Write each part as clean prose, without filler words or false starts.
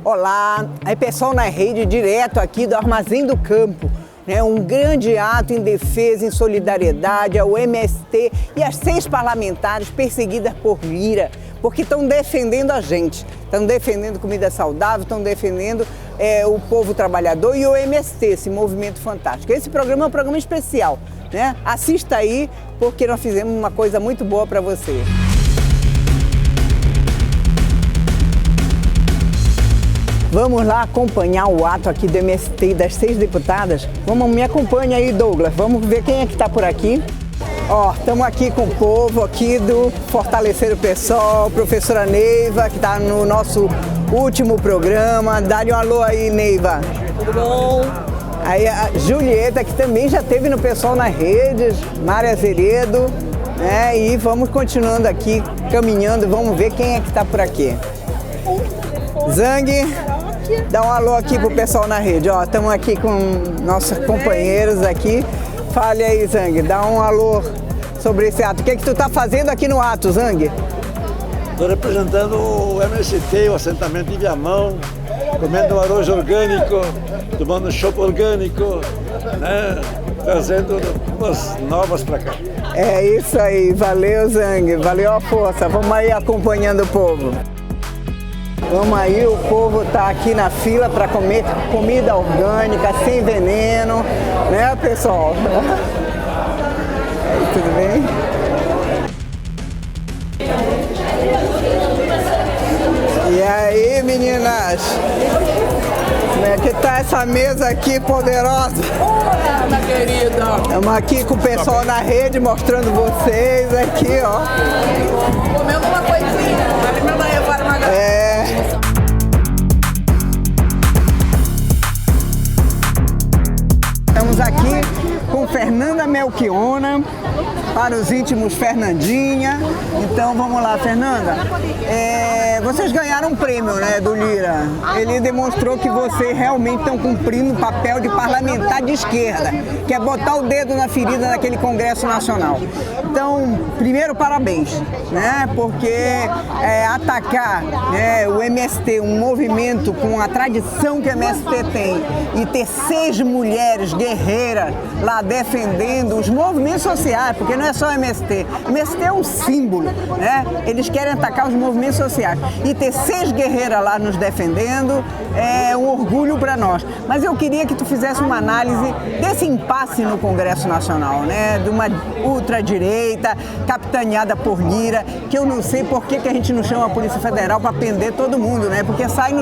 Olá, é pessoal na rede direto aqui do Armazém do Campo. Um grande ato em defesa, em solidariedade ao MST e às 6 parlamentares perseguidas por Lira, porque estão defendendo a gente, estão defendendo comida saudável, estão defendendo o povo trabalhador e o MST, esse movimento fantástico. Esse programa é um programa especial, né? Assista aí, porque nós fizemos uma coisa muito boa para você. Vamos lá acompanhar o ato aqui do MST e das 6 deputadas? Me acompanha aí, Douglas. Vamos ver quem é que está por aqui. Estamos aqui com o povo aqui do Fortalecer o PSOL, professora Neiva, que está no nosso último programa. Dá-lhe um alô aí, Neiva. Tudo bom? Aí a Julieta, que também já esteve no PSOL nas redes, Mária Zeredo, né? E vamos continuando aqui, caminhando, vamos ver quem é que está por aqui. Zang, dá um alô aqui pro pessoal na rede, estamos aqui com nossos companheiros aqui. Fale aí, Zang, dá um alô sobre esse ato. O que tu tá fazendo aqui no ato, Zang? Estou representando o MST, o assentamento de Viamão, comendo um arroz orgânico, tomando chopp orgânico, né? Trazendo umas novas para cá. É isso aí, valeu, Zang, valeu a força. Vamos aí acompanhando o povo. Vamos aí, o povo está aqui na fila para comer comida orgânica, sem veneno, né, pessoal? Tudo bem? E aí, meninas? Como é que tá essa mesa aqui poderosa? Olá, minha querida! Estamos aqui com o pessoal na rede, mostrando vocês aqui, Comendo uma coisinha, alimento da reforma agrária. Estamos aqui com Fernanda Melchiona, para os íntimos Fernandinha. Então vamos lá, Fernanda. Vocês ganharam um prêmio, né, do Lira. Ele demonstrou que vocês realmente estão cumprindo o papel de parlamentar de esquerda, que é botar o dedo na ferida naquele Congresso Nacional. Então, primeiro, parabéns, né, porque atacar o MST, um movimento com a tradição que o MST tem, e ter 6 mulheres guerreiras lá defendendo os movimentos sociais, porque não é só o MST. O MST é um símbolo, né? Eles querem atacar os movimentos sociais. E ter 6 guerreiras lá nos defendendo é um orgulho para nós. Mas eu queria que tu fizesse uma análise desse impasse no Congresso Nacional, né? De uma ultradireita capitaneada por Lira, que eu não sei por que a gente não chama a Polícia Federal para prender todo mundo, né? Porque sai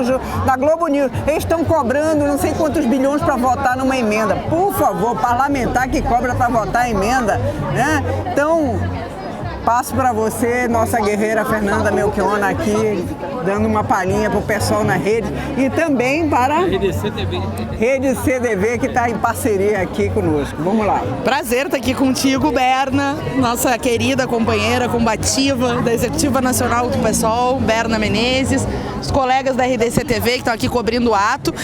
na Globo News, eles estão cobrando não sei quantos bilhões para votar numa emenda. Por favor, parlamentar que cobra para votar a emenda, né? Então, passo para você, nossa guerreira Fernanda Melchiona aqui, dando uma palhinha para o pessoal na rede e também para a Rede CDV, que está em parceria aqui conosco. Vamos lá. Prazer estar aqui contigo, Berna, nossa querida companheira combativa da Executiva Nacional do PSOL, Berna Menezes, os colegas da RDC-TV que estão aqui cobrindo o ato.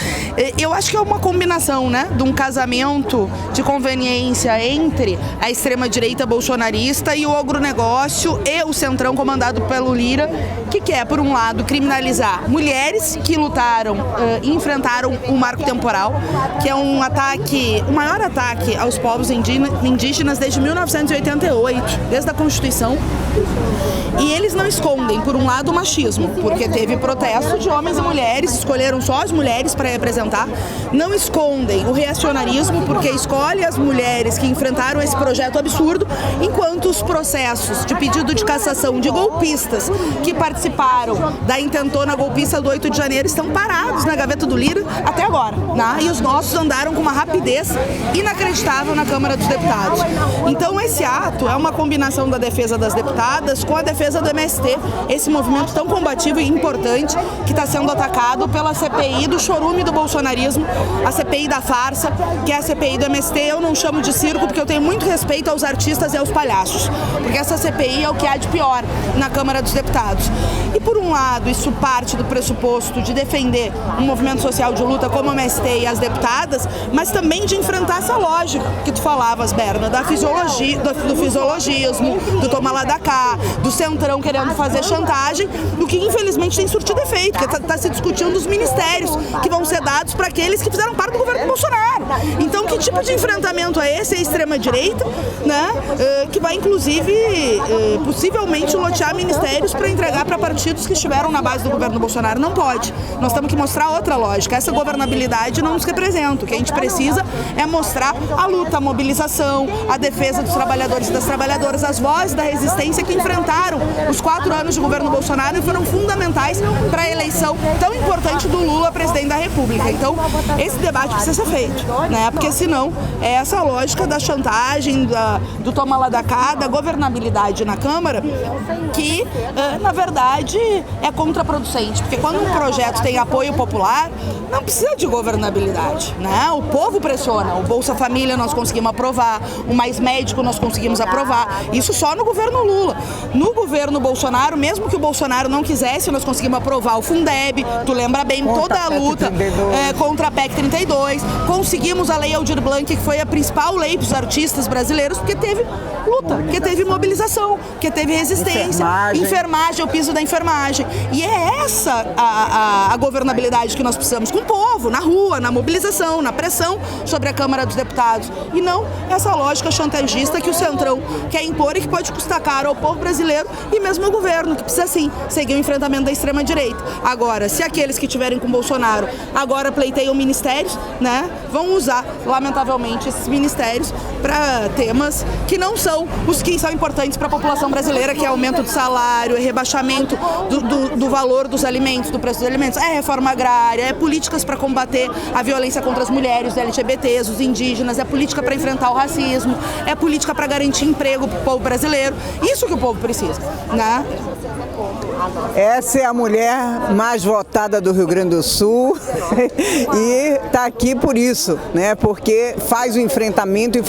Eu acho que é uma combinação, né, de um casamento de conveniência entre a extrema-direita bolsonarista e o agronegócio e o centrão comandado pelo Lira, que quer, por um lado, criminalizar mulheres que lutaram e enfrentaram o marco temporal, que é um ataque, o maior ataque aos povos indígenas desde 1988, desde a Constituição. E eles não escondem, por um lado, o machismo, porque teve protesto de homens e mulheres, escolheram só as mulheres para representar. Não escondem o reacionarismo, porque escolhe as mulheres que enfrentaram esse projeto absurdo, enquanto os processos de pedido de cassação de golpistas que participaram da intentona golpista do 8 de janeiro estão parados na gaveta do Lira até agora, né? E os nossos andaram com uma rapidez inacreditável na Câmara dos Deputados. Então esse ato é uma combinação da defesa das deputadas com a defesa do MST, esse movimento tão combativo e importante que está sendo atacado pela CPI do chorume do bolsonarismo, a CPI da farsa, que é a CPI do MST. Eu não chamo de circo porque eu tenho muito respeito aos artistas e aos palhaços, porque essa CPI é o que há de pior na Câmara dos Deputados. E por um lado, isso parte do pressuposto de defender um movimento social de luta como a MST e as deputadas, mas também de enfrentar essa lógica que tu falavas, Berna, da fisiologia, do fisiologismo, do toma lá da cá, do centrão querendo fazer chantagem, o que infelizmente tem surtido efeito, porque está se discutindo os ministérios que vão ser dados para aqueles que fizeram parte do governo Bolsonaro. Então, que tipo de enfrentamento é esse? É a extrema-direita, né? Que vai, inclusive, possivelmente lotear ministérios para entregar para partidos que estiveram na base do governo Bolsonaro. Não pode. Nós temos que mostrar outra lógica. Essa governabilidade não nos representa. O que a gente precisa é mostrar a luta, a mobilização, a defesa dos trabalhadores e das trabalhadoras, as vozes da resistência que enfrentaram os 4 anos de governo Bolsonaro e foram fundamentais para a eleição tão importante do Lula presidente da República. Então, esse debate precisa ser feito, né? Porque senão é essa lógica da chantagem, do toma lá da cá, da governabilidade na Câmara, que, na verdade, é contraproducente. Porque quando um projeto tem apoio popular, não precisa de governabilidade, né? O povo pressiona. O Bolsa Família nós conseguimos aprovar, o Mais Médico nós conseguimos aprovar. Isso só no governo Lula. No governo Bolsonaro, mesmo que o Bolsonaro não quisesse, nós conseguimos aprovar o Fundeb, tu lembra bem, toda a luta contra a PEC 32. Conseguimos a Lei Aldir Blanc, que foi a principal lei para os artistas brasileiros, porque teve luta, porque teve mobilização, porque teve resistência, enfermagem, o piso da enfermagem. E é essa a governabilidade que nós precisamos, com o povo, na rua, na mobilização, na pressão sobre a Câmara dos Deputados. E não essa lógica chantagista que o Centrão quer impor e que pode custar caro ao povo brasileiro e mesmo ao governo, que precisa sim seguir o enfrentamento da extrema-direita. Agora, se aqueles que estiverem com Bolsonaro agora pleiteiam ministérios, né, vão usar, lamentavelmente, esses ministérios para temas que não são os que são importantes para a população brasileira, que é aumento do salário, é rebaixamento do valor dos alimentos, do preço dos alimentos, é reforma agrária, é políticas para combater a violência contra as mulheres, os LGBTs, os indígenas, é política para enfrentar o racismo, é política para garantir emprego para o povo brasileiro. Isso que o povo precisa, né? Essa é a mulher mais votada do Rio Grande do Sul e está aqui por isso, né? Porque faz o enfrentamento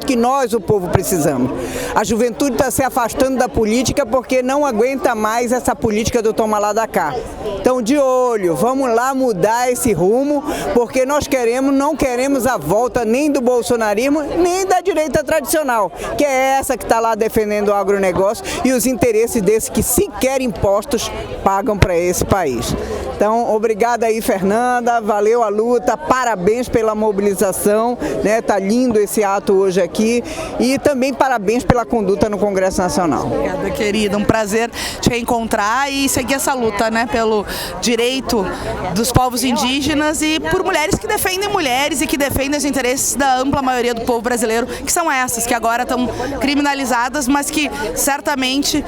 que nós, o povo, precisamos. A juventude está se afastando da política porque não aguenta mais essa política do toma lá da cá. Então, de olho, vamos lá mudar esse rumo, porque nós não queremos a volta nem do bolsonarismo, nem da direita tradicional, que é essa que está lá defendendo o agronegócio e os interesses desses que sequer impostos pagam para esse país. Então, obrigada aí, Fernanda, valeu a luta, parabéns pela mobilização, né? Tá lindo esse ato hoje aqui e também parabéns pela conduta no Congresso Nacional. Obrigada, querida, um prazer te reencontrar e seguir essa luta, né, pelo direito dos povos indígenas e por mulheres que defendem mulheres e que defendem os interesses da ampla maioria do povo brasileiro, que são essas, que agora estão criminalizadas, mas que certamente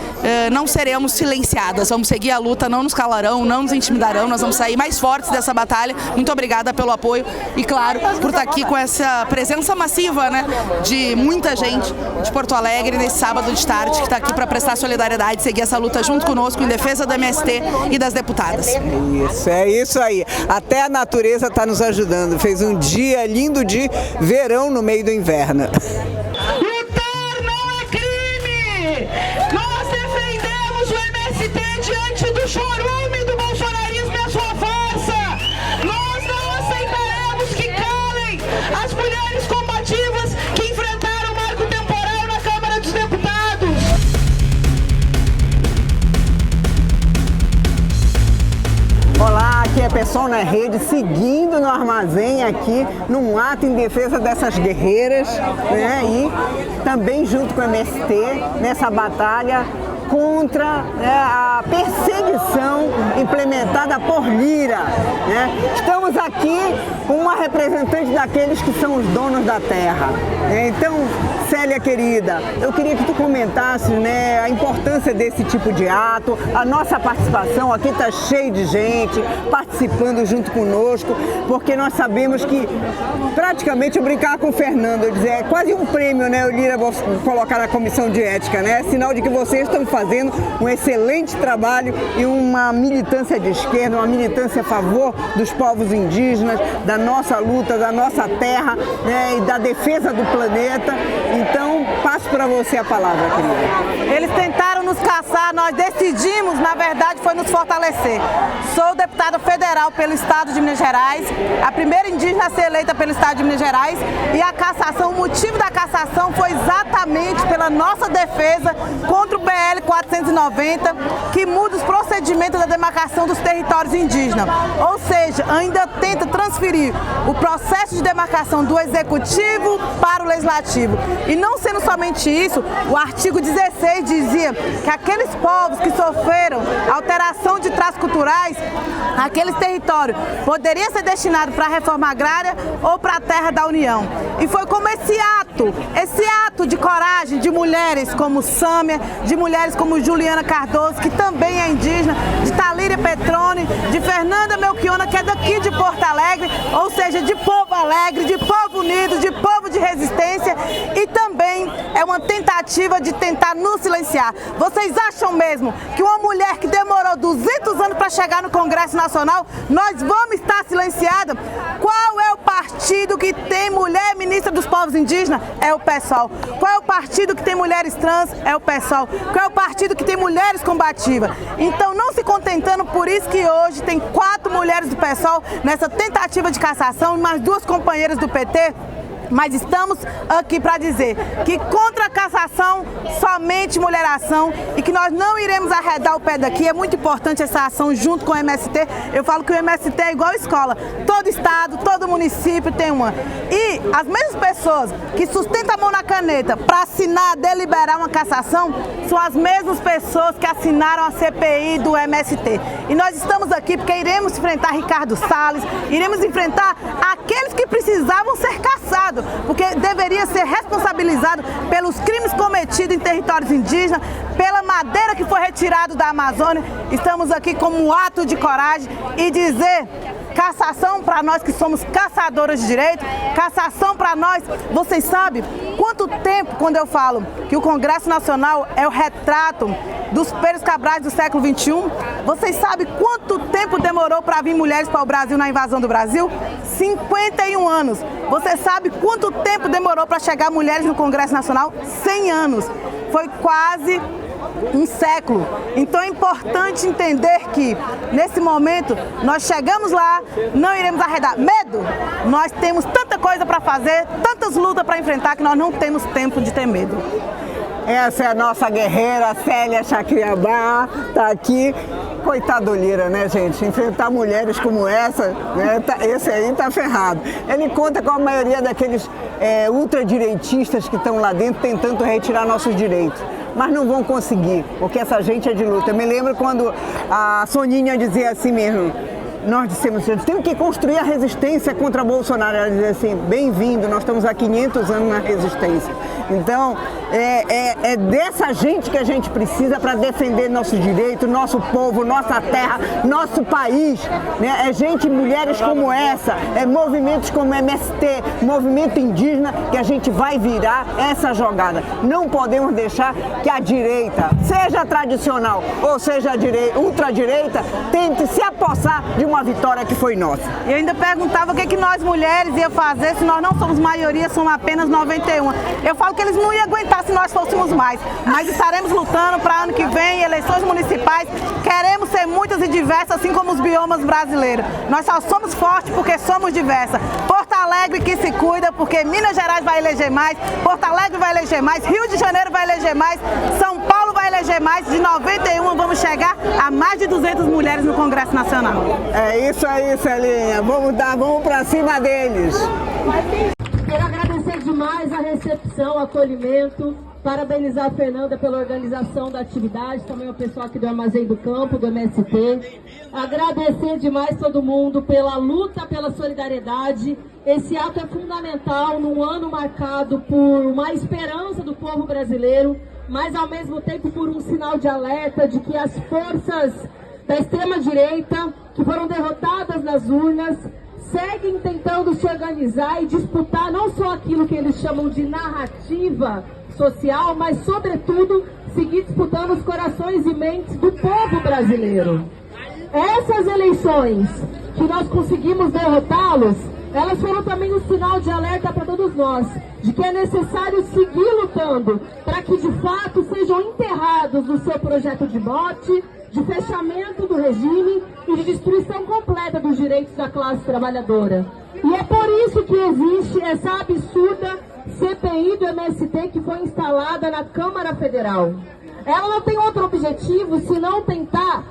não seremos silenciadas. Vamos seguir a luta, não nos calarão, não nos intimidarão, nós vamos sair mais fortes dessa batalha. Muito obrigada pelo apoio e, claro, por estar aqui com essa presença massiva, né, de muita gente de Porto Alegre nesse sábado de tarde, que está aqui para prestar solidariedade e seguir essa luta junto conosco em defesa da MST e das deputadas. É isso aí. Até a natureza está nos ajudando. Fez um dia lindo de verão no meio do inverno. Lutar não é crime! Nós defendemos o MST diante do chorume do bolsonarismo e a sua força! Nós não aceitaremos que calem as mulheres combativas que enfrentaram o marco temporal na Câmara dos Deputados! Olá, aqui é Pessoal na Rede, seguindo no armazém aqui, num ato em defesa dessas guerreiras, né? E também junto com o MST, nessa batalha contra, né, a perseguição implementada por Lira, né? Estamos aqui com uma representante daqueles que são os donos da terra. Então, Célia querida, eu queria que tu comentasse, né, a importância desse tipo de ato, a nossa participação. Aqui está cheio de gente participando junto conosco, porque nós sabemos que praticamente eu brincar com o Fernando, eu dizer, é quase um prêmio, né, o Lira colocar na comissão de ética, né? Sinal de que vocês estão fazendo um excelente trabalho e uma militância de esquerda, uma militância a favor dos povos indígenas, indígenas, da nossa luta, da nossa terra, né, e da defesa do planeta. Então, passo para você a palavra, querida. Eles tentaram nos caçar, nós decidimos, na verdade, foi nos fortalecer. Sou deputada federal pelo Estado de Minas Gerais, a primeira indígena a ser eleita pelo Estado de Minas Gerais, e a cassação, o motivo da cassação foi exatamente pela nossa defesa contra o PL 490, que muda os procedimentos da demarcação dos territórios indígenas. Ou seja, ainda tenta transferir o processo de demarcação do Executivo para o Legislativo. E não sendo somente isso, o artigo 16 dizia que aqueles povos que sofreram alteração de traços culturais, aqueles territórios poderiam ser destinados para a reforma agrária ou para a terra da União. E foi como esse ato de coragem de mulheres como Sâmia, de mulheres como Juliana Cardoso, que também é indígena, de Talíria Petrone, de Fernanda Melchiona, que é daqui de Porto Alegre, ou seja, de povo alegre, de povo unido, de povo de resistência, e também é uma tentativa de tentar nos silenciar. Vocês acham mesmo que uma mulher que demorou 200 anos para chegar no Congresso Nacional, nós vamos estar silenciada? Qual é o partido que tem mulher ministra dos povos indígenas? É o PSOL. Qual é o partido que tem mulheres trans? É o PSOL. Qual é o partido que tem mulheres combativas? Então, não se contentando, por isso que hoje tem 4 mulheres do PSOL nessa tentativa de cassação e mais 2 companheiras do PT. Mas estamos aqui para dizer que contra a cassação, somente mulheração, e que nós não iremos arredar o pé daqui. É muito importante essa ação junto com o MST. Eu falo que o MST é igual escola. Todo estado, todo município tem uma. E as mesmas pessoas que sustentam a mão na caneta para assinar, deliberar uma cassação, são as mesmas pessoas que assinaram a CPI do MST. E nós estamos aqui porque iremos enfrentar Ricardo Salles, iremos enfrentar aqueles que precisavam ser cassados, porque deveria ser responsabilizado pelos crimes cometidos em territórios indígenas, pela madeira que foi retirada da Amazônia. Estamos aqui como um ato de coragem e dizer: cassação para nós que somos caçadoras de direito, cassação para nós. Vocês sabem quanto tempo, quando eu falo que o Congresso Nacional é o retrato dos Pêres Cabrais do século XXI, vocês sabem quanto tempo demorou para vir mulheres para o Brasil na invasão do Brasil? 51 anos. Você sabe quanto tempo demorou para chegar mulheres no Congresso Nacional? 100 anos. Foi quase um século. Então é importante entender que, nesse momento, nós chegamos lá, não iremos arredar. Medo? Nós temos tanta coisa para fazer, tantas lutas para enfrentar, que nós não temos tempo de ter medo. Essa é a nossa guerreira, Célia Chacriabá, tá aqui. Coitado do Lira, né, gente? Enfrentar mulheres como essa, né, esse aí tá ferrado. Ele conta com a maioria daqueles ultradireitistas que estão lá dentro tentando retirar nossos direitos. Mas não vão conseguir, porque essa gente é de luta. Eu me lembro quando a Soninha dizia assim mesmo: nós dissemos assim, temos que construir a resistência contra Bolsonaro. Ela dizia assim: bem-vindo, nós estamos há 500 anos na resistência. Então, é dessa gente que a gente precisa para defender nosso direito, nosso povo, nossa terra, nosso país. Né? É gente, mulheres como essa, movimentos como MST, movimento indígena, que a gente vai virar essa jogada. Não podemos deixar que a direita, seja tradicional ou seja ultradireita, tente se apossar de uma vitória que foi nossa. E ainda perguntava o que nós mulheres ia fazer se nós não somos maioria, somos apenas 91. Eu falo que eles não iam aguentar se nós fôssemos mais, mas estaremos lutando para ano que vem, eleições municipais. Queremos ser muitas e diversas, assim como os biomas brasileiros. Nós só somos fortes porque somos diversas. Porto Alegre que se cuida, porque Minas Gerais vai eleger mais, Porto Alegre vai eleger mais, Rio de Janeiro vai eleger mais, São Paulo vai eleger mais. De 91 vamos chegar a mais de 200 mulheres no Congresso Nacional. É isso aí, Celinha. Vamos pra cima deles. Quero agradecer demais a recepção, o acolhimento, parabenizar a Fernanda pela organização da atividade, também o pessoal aqui do Armazém do Campo, do MST. Agradecer demais todo mundo pela luta, pela solidariedade. Esse ato é fundamental num ano marcado por uma esperança do povo brasileiro, mas ao mesmo tempo por um sinal de alerta de que as forças da extrema-direita, que foram derrotadas nas urnas, seguem tentando se organizar e disputar não só aquilo que eles chamam de narrativa social, mas, sobretudo, seguir disputando os corações e mentes do povo brasileiro. Essas eleições, que que nós conseguimos derrotá-los, elas foram também um sinal de alerta para todos nós, de que é necessário seguir lutando para que de fato sejam enterrados no seu projeto de morte, de fechamento do regime e de destruição completa dos direitos da classe trabalhadora. E é por isso que existe essa absurda CPI do MST que foi instalada na Câmara Federal. Ela não tem outro objetivo senão tentar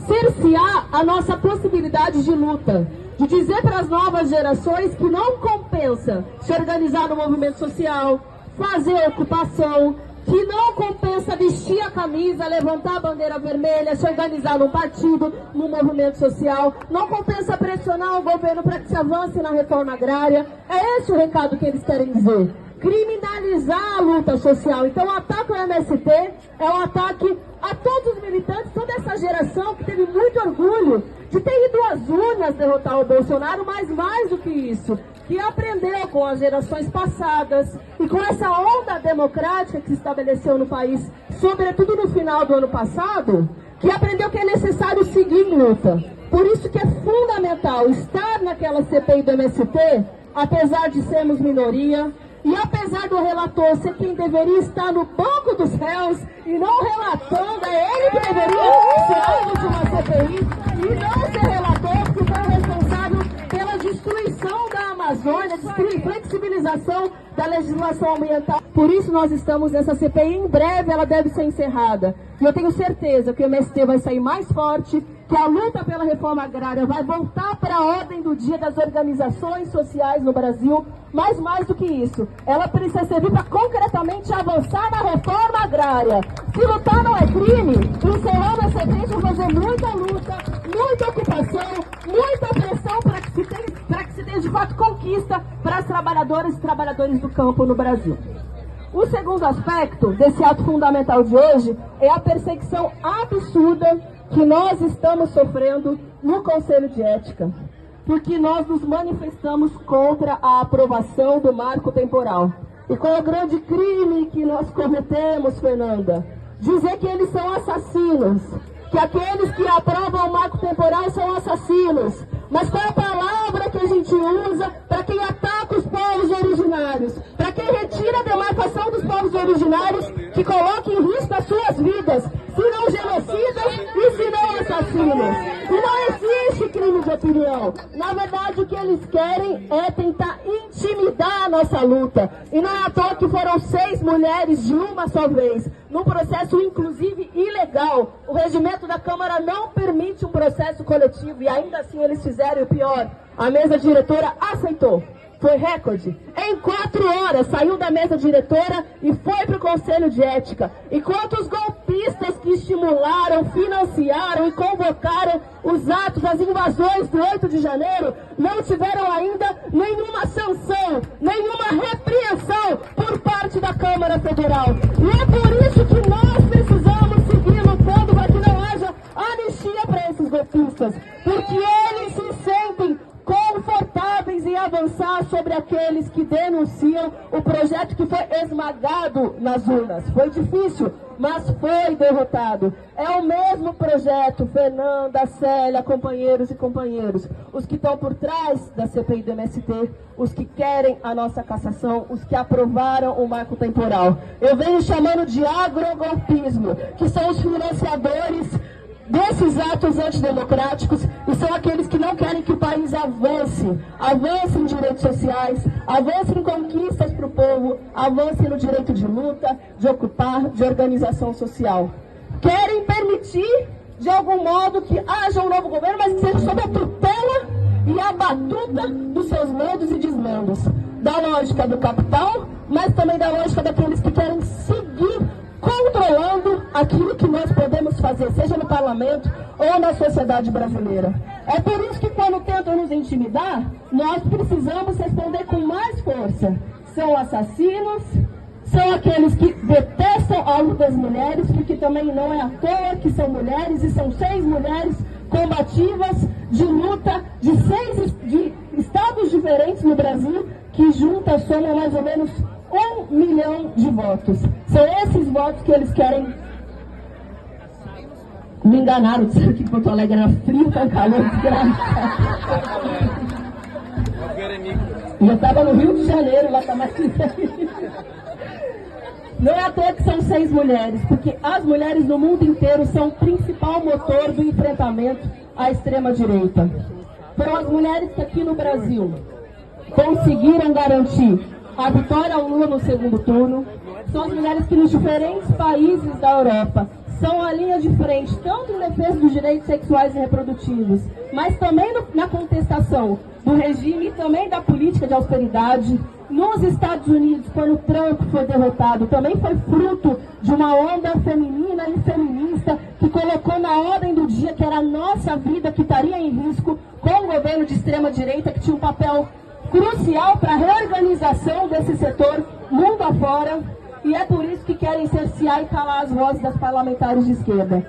cercear a nossa possibilidade de luta, de dizer para as novas gerações que não compensa se organizar no movimento social, fazer ocupação, que não compensa vestir a camisa, levantar a bandeira vermelha, se organizar num partido, num movimento social, não compensa pressionar o governo para que se avance na reforma agrária. É esse o recado que eles querem dizer. Criminalizar a luta social. Então o ataque ao MST é um ataque a todos os militantes, toda essa geração que teve muito orgulho de ter ido às urnas derrotar o Bolsonaro, mas mais do que isso, que aprendeu com as gerações passadas e com essa onda democrática que se estabeleceu no país, sobretudo no final do ano passado, que aprendeu que é necessário seguir em luta. Por isso que é fundamental estar naquela CPI do MST, apesar de sermos minoria, e apesar do relator ser quem deveria estar no banco dos réus e não relatando, é ele que deveria ser alvo de uma CPI e não ser relator, que foi o responsável pela destruição da Amazônia, flexibilização da legislação ambiental. Por isso nós estamos nessa CPI, em breve ela deve ser encerrada. E eu tenho certeza que o MST vai sair mais forte, que a luta pela reforma agrária vai voltar para a ordem do dia das organizações sociais no Brasil, mas mais do que isso, ela precisa servir para concretamente avançar na reforma agrária. Se lutar não é crime, encerrando essa frente, vou fazer muita luta, muita ocupação, muita pressão para que se tenha de fato conquista para as trabalhadoras e trabalhadores do campo no Brasil. O segundo aspecto desse ato fundamental de hoje é a perseguição absurda que nós estamos sofrendo no Conselho de Ética, porque nós nos manifestamos contra a aprovação do marco temporal. E qual é o grande crime que nós cometemos, Fernanda? Dizer que eles são assassinos, que aqueles que aprovam o marco temporal são assassinos. Mas qual é a palavra que a gente usa para quem ataca os povos originários? Para quem retira a demarcação dos povos originários, que coloca em risco as suas vidas, se não genocidas e se não assassinos. E não existe crime de opinião. Na verdade, o que eles querem é tentar intimidar a nossa luta. E não é à toa que foram 6 mulheres de uma só vez, num processo inclusive ilegal. O regimento da Câmara não permite um processo coletivo e ainda assim eles fizeram o pior. A mesa diretora aceitou. Foi recorde. Em 4 horas saiu da mesa diretora e foi para o Conselho de Ética. Enquanto os golpistas que estimularam, financiaram e convocaram os atos, as invasões do 8 de janeiro, não tiveram ainda nenhuma sanção, nenhuma repreensão por parte da Câmara Federal. E é por isso que nós precisamos seguir lutando para que não haja anistia para esses golpistas, porque eles se sentem confortáveis em avançar sobre aqueles que denunciam o projeto que foi esmagado nas urnas. Foi difícil, mas foi derrotado. É o mesmo projeto, Fernanda, Célia, companheiros e companheiros, os que estão por trás da CPI do MST, os que querem a nossa cassação, os que aprovaram o marco temporal. Eu venho chamando de agrogolpismo, que são os financiadores desses atos antidemocráticos e são aqueles que não querem que o país avance em direitos sociais, avance em conquistas para o povo, avance no direito de luta, de ocupar, de organização social. Querem permitir, de algum modo, que haja um novo governo, mas que seja sob a tutela e a batuta dos seus medos e desmandos, da lógica do capital, mas também da lógica daqueles que querem seguir controlando aquilo que nós podemos fazer, seja no parlamento ou na sociedade brasileira. É por isso que quando tentam nos intimidar, nós precisamos responder com mais força. São assassinos, são aqueles que detestam a luta das mulheres, porque também não é à toa que são mulheres, e são 6 mulheres combativas de luta de 6 de estados diferentes no Brasil, que juntas somam mais ou menos 1 milhão de votos. São esses votos que eles querem. Me enganaram, disseram que Porto Alegre era frio, tá calor, desgraça. Eu estava no Rio de Janeiro, lá está mais. Não é à toa que são 6 mulheres, porque as mulheres no mundo inteiro são o principal motor do enfrentamento à extrema-direita. Foram as mulheres que aqui no Brasil conseguiram garantir a vitória ao Lula no segundo turno. São as mulheres que nos diferentes países da Europa são a linha de frente, tanto em defesa dos direitos sexuais e reprodutivos, mas também na contestação do regime e também da política de austeridade. Nos Estados Unidos, quando Trump foi derrotado, também foi fruto de uma onda feminina e feminista que colocou na ordem do dia que era a nossa vida que estaria em risco com o governo de extrema-direita, que tinha um papel crucial para a reorganização desse setor mundo afora. E é por isso que querem cercear e calar as vozes das parlamentares de esquerda.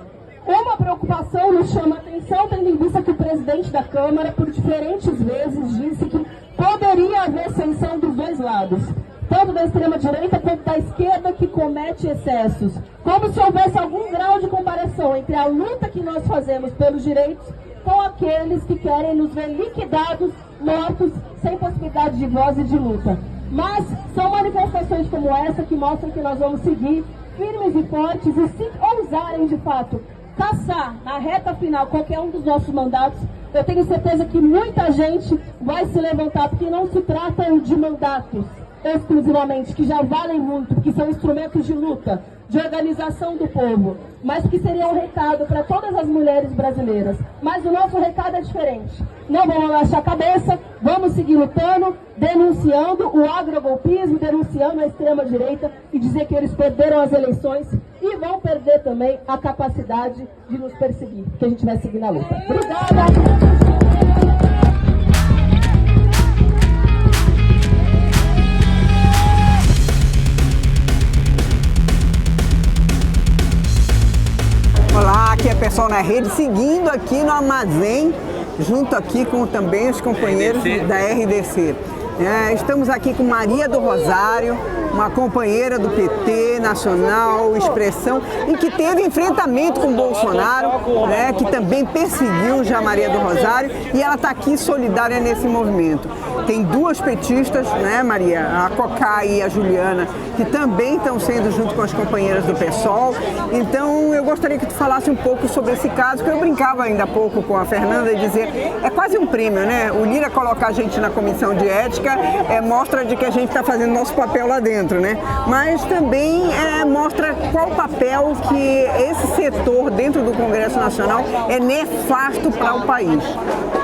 Uma preocupação nos chama a atenção, tendo em vista que o presidente da Câmara, por diferentes vezes, disse que poderia haver sanção dos dois lados, tanto da extrema-direita quanto da esquerda que comete excessos. Como se houvesse algum grau de comparação entre a luta que nós fazemos pelos direitos com aqueles que querem nos ver liquidados, mortos, sem possibilidade de voz e de luta. Mas são manifestações como essa que mostram que nós vamos seguir firmes e fortes e, se ousarem de fato caçar na reta final qualquer um dos nossos mandatos, eu tenho certeza que muita gente vai se levantar, porque não se trata de mandatos exclusivamente, que já valem muito, porque são instrumentos de luta, de organização do povo, mas que seria um recado para todas as mulheres brasileiras. Mas o nosso recado é diferente. Não vamos abaixar a cabeça, vamos seguir lutando, denunciando o agrogolpismo, denunciando a extrema-direita e dizer que eles perderam as eleições e vão perder também a capacidade de nos perseguir, porque a gente vai seguir na luta. Obrigada! Olá, aqui é pessoal na rede, seguindo aqui no armazém, junto aqui com também os companheiros da RDC. Estamos aqui com Maria do Rosário, uma companheira do PT Nacional, Expressão, e que teve enfrentamento com Bolsonaro, que também perseguiu já Maria do Rosário, e ela está aqui solidária nesse movimento. Tem 2 petistas, Maria, a Cocá e a Juliana, que também estão sendo junto com as companheiras do PSOL. Então eu gostaria que tu falasse um pouco sobre esse caso, que eu brincava ainda há pouco com a Fernanda e dizer, é quase um prêmio, O Lira colocar a gente na comissão de ética mostra de que a gente está fazendo nosso papel lá dentro, Mas também mostra qual o papel que esse setor dentro do Congresso Nacional é nefasto para o país.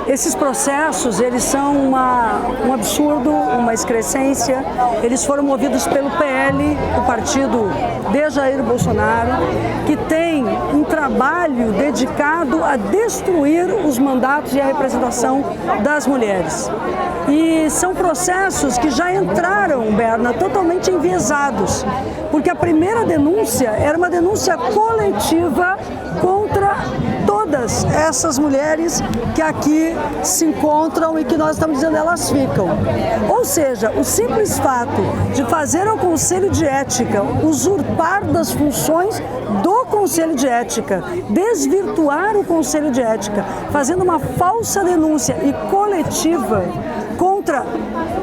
Esses processos, eles são um absurdo, uma excrescência. Eles foram movidos pelo PL, o partido de Jair Bolsonaro, que tem um trabalho dedicado a destruir os mandatos e a representação das mulheres. E são processos que já entraram, Berna, totalmente enviesados, porque a primeira denúncia era uma denúncia coletiva contra todas essas mulheres que aqui se encontram e que nós estamos dizendo elas ficam. Ou seja, o simples fato de fazer ao Conselho de Ética usurpar das funções do Conselho de Ética, desvirtuar o Conselho de Ética, fazendo uma falsa denúncia e coletiva contra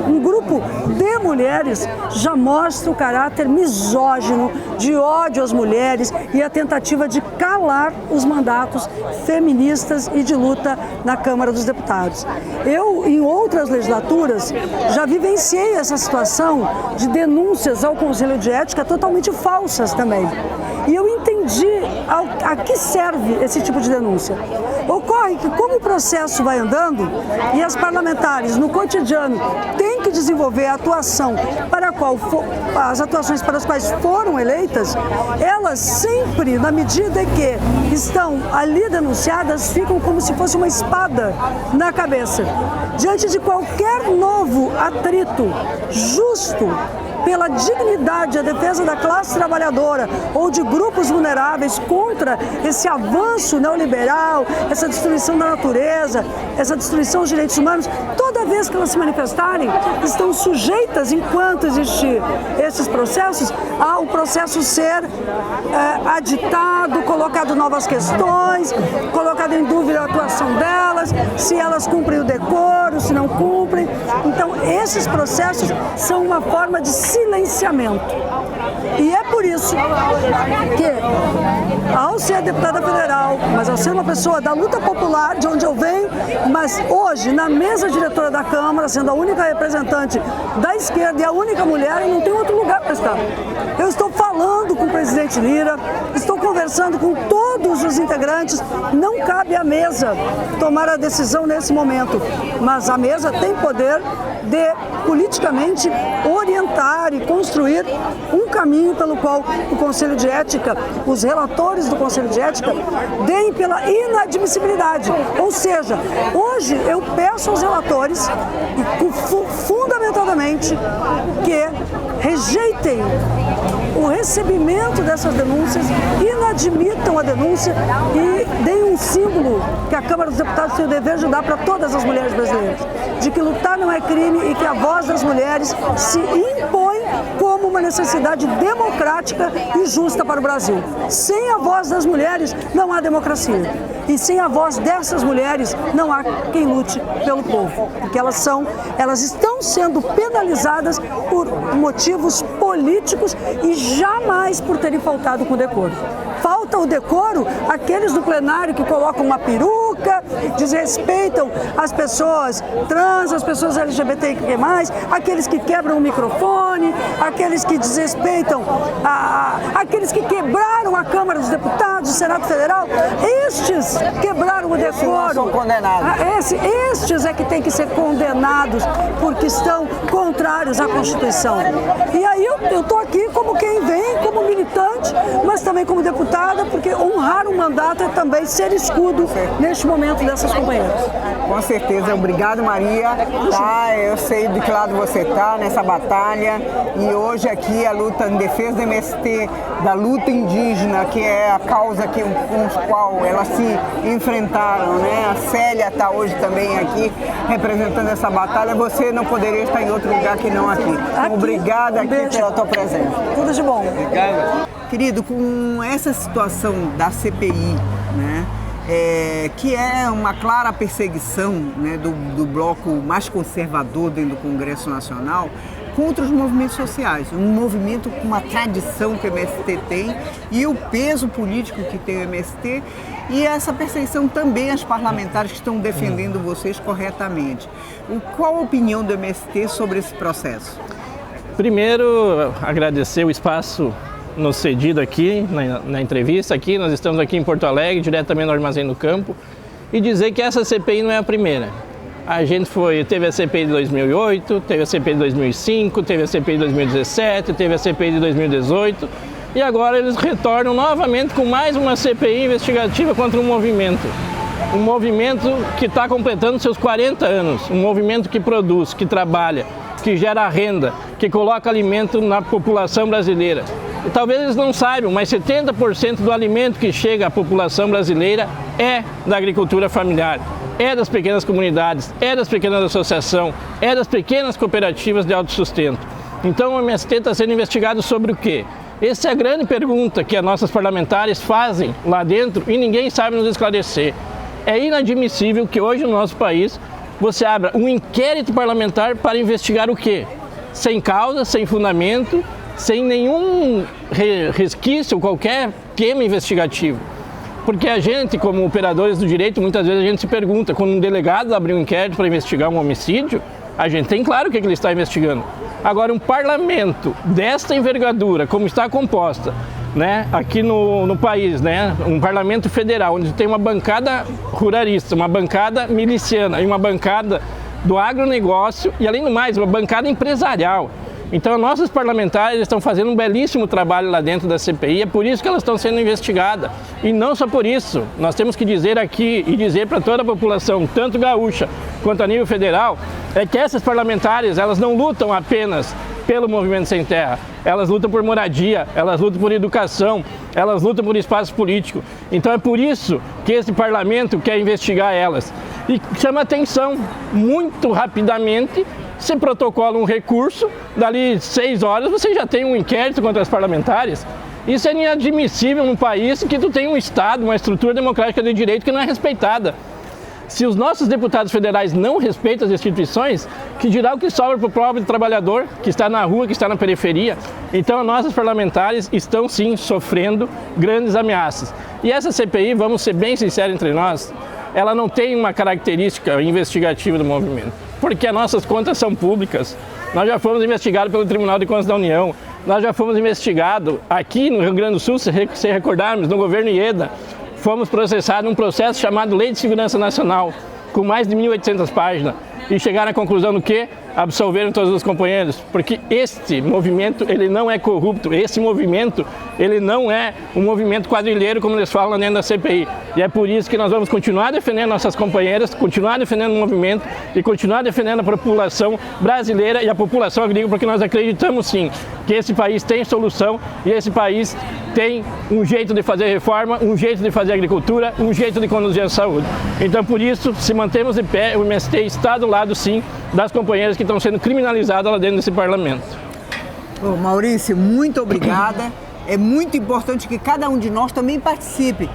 um grupo de mulheres, já mostra o caráter misógino, de ódio às mulheres e a tentativa de calar os mandatos feministas e de luta na Câmara dos Deputados. Eu, em outras legislaturas, já vivenciei essa situação de denúncias ao Conselho de Ética totalmente falsas também. E eu entendi a que serve esse tipo de denúncia. Ocorre que, como o processo vai andando e as parlamentares no cotidiano têm que desenvolver a atuação para a qual as atuações para as quais foram eleitas, elas sempre, na medida em que estão ali denunciadas, ficam como se fosse uma espada na cabeça. Diante de qualquer novo atrito justo pela dignidade, a defesa da classe trabalhadora ou de grupos vulneráveis contra esse avanço neoliberal, essa destruição da natureza, essa destruição dos direitos humanos, toda vez que elas se manifestarem, estão sujeitas, enquanto existir esses processos, ao processo ser aditado, colocado novas questões, colocado em dúvida a atuação delas, se elas cumprem o decoro, se não cumprem. Então, esses processos são uma forma de silenciamento. E é por isso que, ao ser deputada federal, mas ao ser uma pessoa da luta popular, de onde eu venho, mas hoje, na mesa diretora da Câmara, sendo a única representante da esquerda e a única mulher, eu não tenho outro lugar para estar. Eu estou falando com o presidente Lira, estou conversando com todos os integrantes, não cabe à mesa tomar a decisão nesse momento, mas a mesa tem poder de politicamente orientar e construir um caminho pelo qual o Conselho de Ética, os relatores do Conselho de Ética, deem pela inadmissibilidade. Ou seja, hoje eu peço aos relatores, fundamentadamente, que rejeitem o recebimento dessas denúncias, inadmitam a denúncia e deem um símbolo que a Câmara dos Deputados tem o dever de dar para todas as mulheres brasileiras, de que lutar não é crime e que a voz das mulheres se impõe como uma necessidade democrática e justa para o Brasil. Sem a voz das mulheres não há democracia. E sem a voz dessas mulheres não há quem lute pelo povo. Porque elas estão sendo penalizadas por motivos políticos e jamais por terem faltado com decoro. Falta o decoro aqueles do plenário que colocam uma peruca, desrespeitam as pessoas trans, as pessoas LGBTQ+, aqueles que quebram o microfone, aqueles que desrespeitam, aqueles que quebraram a Câmara dos Deputados, o Senado Federal. Estes quebraram o decoro. São condenados. Estes é que têm que ser condenados porque estão contrários à Constituição. E aí eu estou aqui como quem vem, como militante, mas também como deputada, porque honrar um mandato é também ser escudo neste momento dessas companheiras. Com certeza. Obrigado, Maria. Tá, eu sei de que lado você está nessa batalha. E hoje aqui a luta em defesa do MST, da luta indígena, que é a causa com os qual elas se enfrentaram, né? A Célia está hoje também aqui representando essa batalha. Você não poderia estar em outro lugar que não aqui. Obrigada aqui pela tua presença. Tudo de bom. Obrigado. Querido, com essa situação da CPI, né? Que é uma clara perseguição, né, do bloco mais conservador dentro do Congresso Nacional contra os movimentos sociais, um movimento com uma tradição que o MST tem e o peso político que tem o MST e essa perseguição também às parlamentares que estão defendendo vocês corretamente. Qual a opinião do MST sobre esse processo? Primeiro, agradecer o espaço nos cedido aqui na entrevista aqui. Nós estamos aqui em Porto Alegre, diretamente no Armazém do Campo, e dizer que essa CPI não é a primeira. A gente teve a CPI de 2008, teve a CPI de 2005, teve a CPI de 2017, teve a CPI de 2018 e agora eles retornam novamente com mais uma CPI investigativa contra um movimento que está completando seus 40 anos, um movimento que produz, que trabalha, que gera renda, que coloca alimento na população brasileira. E talvez eles não saibam, mas 70% do alimento que chega à população brasileira é da agricultura familiar, é das pequenas comunidades, é das pequenas associações, é das pequenas cooperativas de autossustento. Então o MST está sendo investigado sobre o quê? Essa é a grande pergunta que as nossas parlamentares fazem lá dentro e ninguém sabe nos esclarecer. É inadmissível que hoje no nosso país você abra um inquérito parlamentar para investigar o quê? Sem causa, sem fundamento, sem nenhum resquício, qualquer tema investigativo. Porque a gente, como operadores do direito, muitas vezes a gente se pergunta, quando um delegado abre um inquérito para investigar um homicídio, a gente tem claro o que ele está investigando. Agora, um parlamento desta envergadura, como está composta, né, aqui no país, né, um parlamento federal, onde tem uma bancada ruralista, uma bancada miliciana e uma bancada do agronegócio e, além do mais, uma bancada empresarial. Então, nossos parlamentares estão fazendo um belíssimo trabalho lá dentro da CPI, é por isso que elas estão sendo investigadas. E não só por isso, nós temos que dizer aqui e dizer para toda a população, tanto gaúcha quanto a nível federal, é que essas parlamentares, elas não lutam apenas pelo Movimento Sem Terra. Elas lutam por moradia, elas lutam por educação, elas lutam por espaço político. Então é por isso que esse parlamento quer investigar elas. E chama atenção, muito rapidamente, se protocola um recurso, dali 6 horas você já tem um inquérito contra as parlamentares. Isso é inadmissível num país que tu tem um Estado, uma estrutura democrática de direito que não é respeitada. Se os nossos deputados federais não respeitam as instituições, que dirá o que sobra para o pobre trabalhador que está na rua, que está na periferia? Então, nossos parlamentares estão sim sofrendo grandes ameaças. E essa CPI, vamos ser bem sinceros entre nós, ela não tem uma característica investigativa do movimento, porque as nossas contas são públicas. Nós já fomos investigados pelo Tribunal de Contas da União, nós já fomos investigados aqui no Rio Grande do Sul, se recordarmos, no governo Ieda, fomos processados num processo chamado Lei de Segurança Nacional, com mais de 1.800 páginas, e chegaram à conclusão do que? Absolveram todos os companheiros, porque este movimento, ele não é corrupto, esse movimento, ele não é um movimento quadrilheiro, como eles falam dentro da CPI. E é por isso que nós vamos continuar defendendo nossas companheiras, continuar defendendo o movimento e continuar defendendo a população brasileira e a população agrícola, porque nós acreditamos sim que esse país tem solução e esse país tem um jeito de fazer reforma, um jeito de fazer agricultura, um jeito de conduzir a saúde. Então, por isso, se mantemos de pé, o MST está do lado, sim, das companheiras que estão sendo criminalizadas lá dentro desse parlamento. Ô, Maurício, muito obrigada. É muito importante que cada um de nós também participe.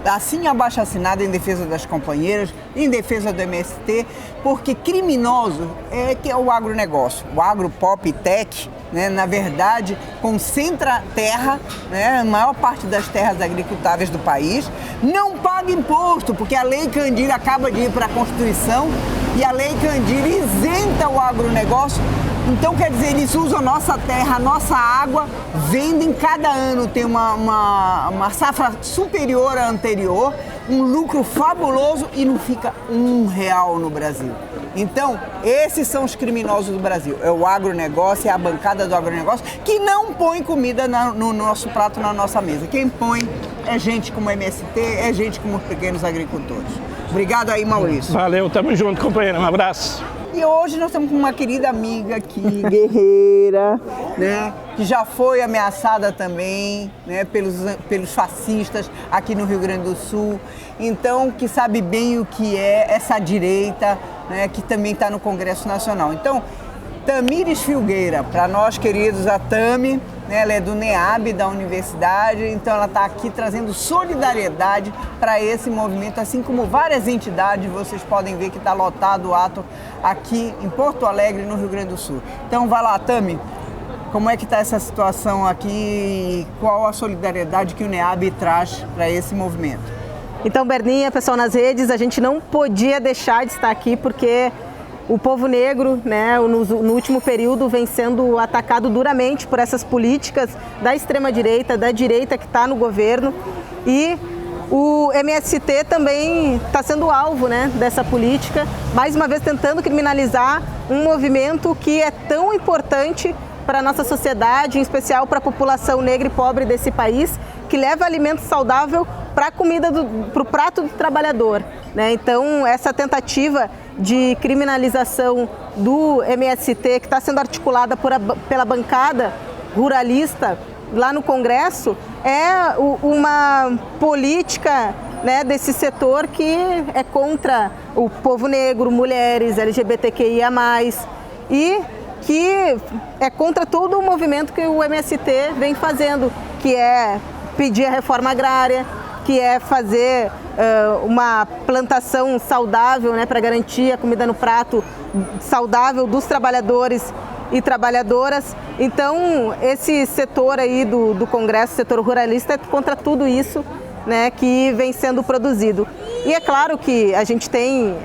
Assim abaixo assinado em defesa das companheiras, em defesa do MST, porque criminoso é que é o agronegócio, o agro-pop tech, né, na verdade, concentra terra, né, a maior parte das terras agricultáveis do país, não paga imposto, porque a Lei Candir acaba de ir para a Constituição e a Lei Candir isenta o agronegócio. Então, quer dizer, eles usam a nossa terra, a nossa água, vendem cada ano, tem uma safra superior à anterior, um lucro fabuloso e não fica R$1 no Brasil. Então, esses são os criminosos do Brasil. É o agronegócio, é a bancada do agronegócio que não põe comida no nosso prato, na nossa mesa. Quem põe é gente como o MST, é gente como os pequenos agricultores. Obrigado aí, Maurício. Valeu, tamo junto, companheiro. Um abraço. E hoje nós estamos com uma querida amiga aqui, guerreira, né, que já foi ameaçada também, né, pelos fascistas aqui no Rio Grande do Sul. Então, que sabe bem o que é essa direita, né, que também está no Congresso Nacional. Então, Tamires Filgueira, para nós queridos, a Tami, né, ela é do NEAB, da universidade, então ela está aqui trazendo solidariedade para esse movimento, assim como várias entidades, vocês podem ver que está lotado o ato aqui em Porto Alegre, no Rio Grande do Sul. Então vai lá, Tami, como é que está essa situação aqui e qual a solidariedade que o NEAB traz para esse movimento? Então, Berninha, pessoal nas redes, a gente não podia deixar de estar aqui porque o povo negro, né, no último período, vem sendo atacado duramente por essas políticas da extrema-direita, da direita que está no governo. E o MST também está sendo alvo, né, dessa política, mais uma vez tentando criminalizar um movimento que é tão importante para a nossa sociedade, em especial para a população negra e pobre desse país, que leva alimento saudável para a comida, para o prato do trabalhador, né? Então, essa tentativa de criminalização do MST, que está sendo articulada pela bancada ruralista lá no Congresso, é uma política, né, desse setor que é contra o povo negro, mulheres, LGBTQIA+, e que é contra todo o movimento que o MST vem fazendo, que é pedir a reforma agrária, que é fazer uma plantação saudável, né, para garantir a comida no prato saudável dos trabalhadores e trabalhadoras. Então, esse setor aí do Congresso, setor ruralista, é contra tudo isso, né, que vem sendo produzido. E é claro que a gente tem,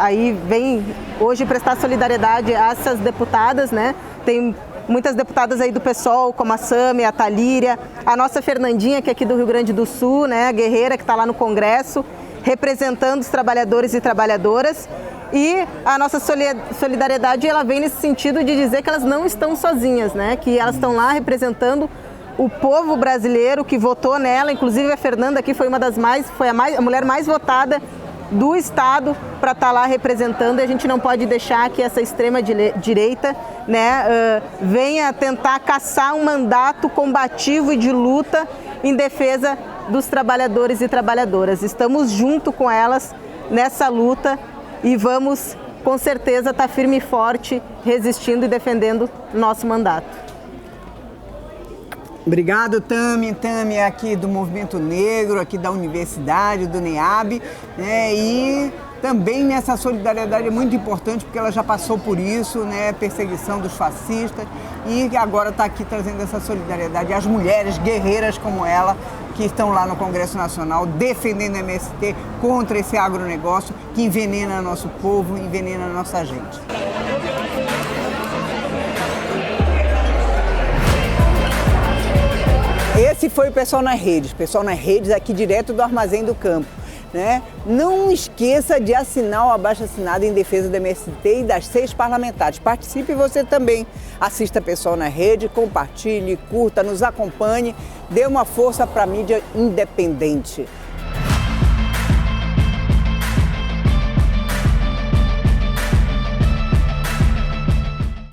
aí vem hoje prestar solidariedade a essas deputadas, né, tem muitas deputadas aí do PSOL, como a Sami, a Talíria, a nossa Fernandinha, que é aqui do Rio Grande do Sul, né, a guerreira que está lá no Congresso, representando os trabalhadores e trabalhadoras. E a nossa solidariedade, ela vem nesse sentido de dizer que elas não estão sozinhas, né, que elas estão lá representando o povo brasileiro que votou nela. Inclusive a Fernanda aqui foi a mulher mais votada do Estado para estar lá representando, e a gente não pode deixar que essa extrema-direita, né, venha tentar caçar um mandato combativo e de luta em defesa dos trabalhadores e trabalhadoras. Estamos junto com elas nessa luta e vamos, com certeza, estar firme e forte, resistindo e defendendo nosso mandato. Obrigado, Tami. Tami é aqui do Movimento Negro, aqui da Universidade, do NEAB, né? E também nessa solidariedade é muito importante porque ela já passou por isso, né? Perseguição dos fascistas, e agora está aqui trazendo essa solidariedade às mulheres guerreiras como ela, que estão lá no Congresso Nacional defendendo o MST contra esse agronegócio que envenena nosso povo, envenena nossa gente. Esse foi o Pessoal nas Redes aqui direto do Armazém do Campo, né? Não esqueça de assinar o abaixo-assinado em defesa do MST e das 6 parlamentares. Participe você também. Assista Pessoal na Rede, compartilhe, curta, nos acompanhe, dê uma força para a mídia independente.